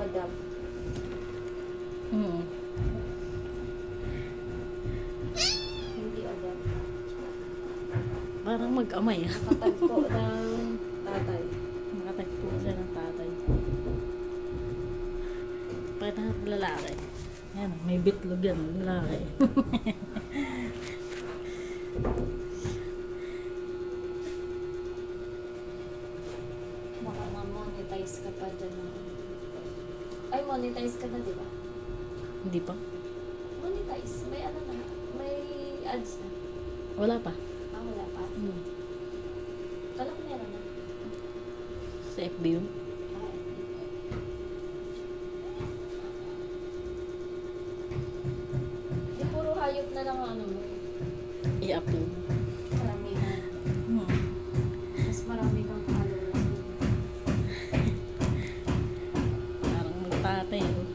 adapt. Hmm. Hindi adapt. Parang mag-amay. Nakatagpo ng tatay. Nakatagpo siya ng tatay. Parang lalaki. Yan, may bitlog yan, lalaki. Baka ma-monetize ka pa dyan. Ay, monetize ka na, di ba? Hindi pa? Monetize. May ano na. May ads na. Wala pa. Ah, wala pa. Hmm. Kala ko meron na. Sa FB yun. Ah, di puro hayop na lang ang ano mo. I-upload. Maramihan. Hmm. Mas marami kang followers. Parang magtatay. Oh.